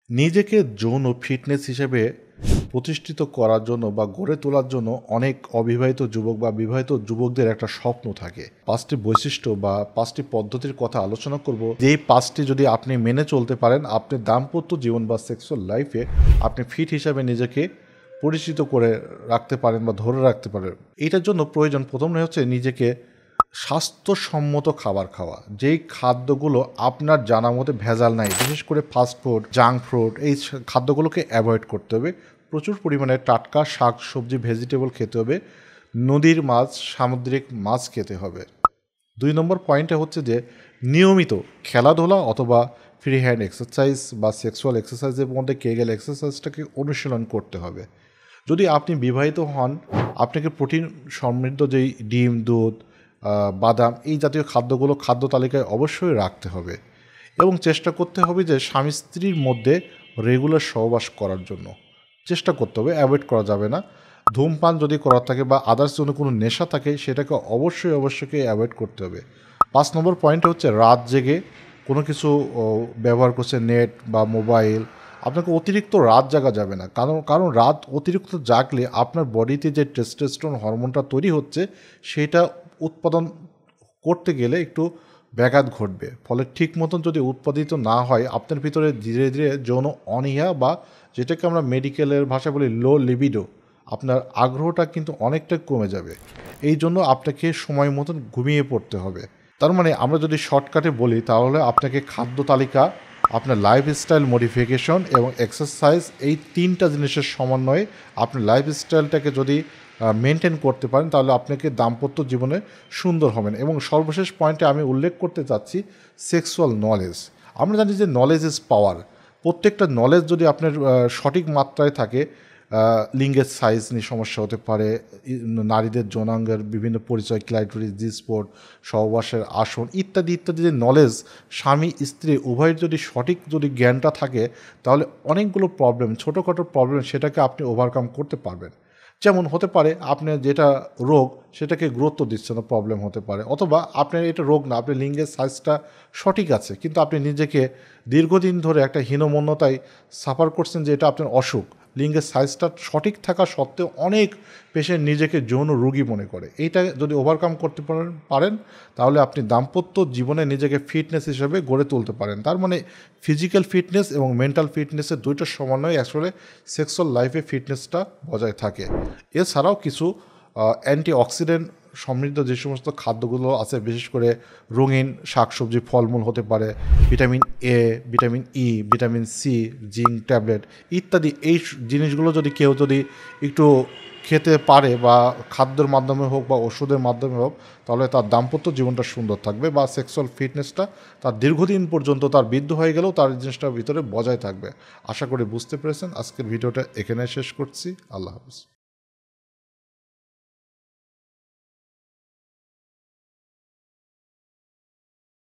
নিজেকে যৌন ফিটনেস হিসেবে প্রতিষ্ঠিত করার জন্য বা গড়ে তোলার জন্য অনেক অবিবাহিত যুবক বা বিবাহিত যুবকদের একটা স্বপ্ন থাকে। 5টি বৈশিষ্ট্য বা 5টি পদ্ধতির কথা আলোচনা করব, যেই 5টি যদি আপনি মেনে চলতে পারেন, আপনি দাম্পত্য জীবন বা সেক্সুয়াল লাইফে আপনি ফিট হিসাবে নিজেকে পরিচিত করে রাখতে পারেন বা ধরে রাখতে পারেন। এইটার জন্য প্রয়োজন প্রথমে হচ্ছে নিজেকে স্বাস্থ্যসম্মত খাবার খাওয়া, যেই খাদ্যগুলো আপনার জানা মতে ভেজাল নাই, বিশেষ করে ফাস্টফুড, জাঙ্ক ফুড, এই খাদ্যগুলোকে অ্যাভয়েড করতে হবে। প্রচুর পরিমাণে টাটকা শাক সবজি ভেজিটেবল খেতে হবে, নদীর মাছ সামুদ্রিক মাছ খেতে হবে। 2 নম্বর পয়েন্টে হচ্ছে যে নিয়মিত খেলাধুলা অথবা ফ্রি হ্যান্ড এক্সারসাইজ বা সেক্সুয়াল এক্সারসাইজের মধ্যে কেগেল এক্সারসাইজটাকে অনুশীলন করতে হবে। যদি আপনি বিবাহিত হন, আপনাকে প্রোটিন সমৃদ্ধ যেই ডিম, দুধ, বাদাম এই জাতীয় খাদ্যগুলো খাদ্য তালিকায় অবশ্যই রাখতে হবে এবং চেষ্টা করতে হবে যে স্বামী স্ত্রীর মধ্যে রেগুলার সহবাস করার জন্য চেষ্টা করতে হবে, অ্যাভয়েড করা যাবে না। ধূমপান যদি করা থাকে বা আদার্স জন্য কোনো নেশা থাকে, সেটাকে অবশ্যই অ্যাভয়েড করতে হবে। 5 নম্বর পয়েন্ট হচ্ছে রাত জেগে কোনো কিছু ব্যবহার করছে, নেট বা মোবাইল, আপনাকে অতিরিক্ত রাত জাগা যাবে না। কারণ রাত অতিরিক্ত জাগলে আপনার বডিতে যে টেস্টোস্টেরন হরমোনটা তৈরি হচ্ছে, সেটা উৎপাদন করতে গেলে একটু ব্যাঘাত ঘটবে। ফলে ঠিক মতন যদি উৎপাদিত না হয়, আপনার ভিতরে ধীরে ধীরে যৌন অনীহা বা যেটাকে আমরা মেডিকেলের ভাষায় বলি লো লিবিডো, আপনার আগ্রহটা কিন্তু অনেকটা কমে যাবে। এই জন্য আপনাকে সময় মতন ঘুমিয়ে পড়তে হবে। তার মানে আমরা যদি শর্টকাটে বলি, তাহলে আপনাকে খাদ্য তালিকা, আপনার লাইফস্টাইল মডিফিকেশন এবং এক্সারসাইজ, এই 3টা জিনিসের সমন্বয়ে আপনার লাইফস্টাইলটাকে যদি মেনটেন করতে পারেন, তাহলে আপনাকে দাম্পত্য জীবনে সুন্দর হবেন। এবং সর্বশেষ পয়েন্টে আমি উল্লেখ করতে চাচ্ছি সেক্সুয়াল নলেজ। আমরা জানি যে নলেজ ইজ পাওয়ার। প্রত্যেকটা নলেজ যদি আপনার সঠিক মাত্রায় থাকে, লিঙ্গের সাইজ নিয়ে সমস্যা হতে পারে, নারীদের যৌনাঙ্গের বিভিন্ন পরিচয়, ক্লাইটোরিস, জি স্পট, সহবাসের আসন ইত্যাদি ইত্যাদি যে নলেজ, স্বামী স্ত্রী উভয়ের যদি সঠিক যদি জ্ঞানটা থাকে, তাহলে অনেকগুলো প্রবলেম, ছোটোখাটো প্রবলেম, সেটাকে আপনি ওভারকাম করতে পারবেন। যেমন হতে পারে আপনার যেটা রোগ সেটাকে গুরুত্ব দিচ্ছে না, প্রবলেম হতে পারে, অথবা আপনার এটা রোগ না, আপনার লিঙ্গের সাইজটা সঠিক আছে, কিন্তু আপনি নিজেকে দীর্ঘদিন ধরে একটা হীনমন্যতায় সাফার করছেন যে এটা আপনার অসুখ। লিঙ্গের সাইজটা সঠিক থাকা সত্ত্বেও অনেক পেশেন্ট নিজেকে যৌন রোগী মনে করে। এইটা যদি ওভারকাম করতে পারেন, তাহলে আপনি দাম্পত্য জীবনে নিজেকে ফিটনেস হিসেবে গড়ে তুলতে পারেন। তার মানে ফিজিক্যাল ফিটনেস এবং মেন্টাল ফিটনেসের দুইটার সমন্বয়ে আসলে সেক্সুয়াল লাইফে ফিটনেসটা বজায় থাকে। এছাড়াও কিছু অ্যান্টিঅক্সিডেন্ট সমৃদ্ধ যে সমস্ত খাদ্যগুলো আছে, বিশেষ করে রঙিন শাকসবজি, ফলমূল হতে পারে, vitamin A, vitamin E, vitamin C, zinc tablet ইত্যাদি, এই জিনিসগুলো যদি কেউ একটু খেতে পারে, বা খাদ্যের মাধ্যমে হোক বা ওষুধের মাধ্যমে হোক, তাহলে তার দাম্পত্য জীবনটা সুন্দর থাকবে বা সেক্সুয়াল ফিটনেসটা তার দীর্ঘদিন পর্যন্ত, তার বৃদ্ধ হয়ে গেলেও তার জিনিসটার ভিতরে বজায় থাকবে। আশা করি বুঝতে পেরেছেন। আজকের ভিডিওটা এখানে শেষ করছি। আল্লাহ হাফিজ।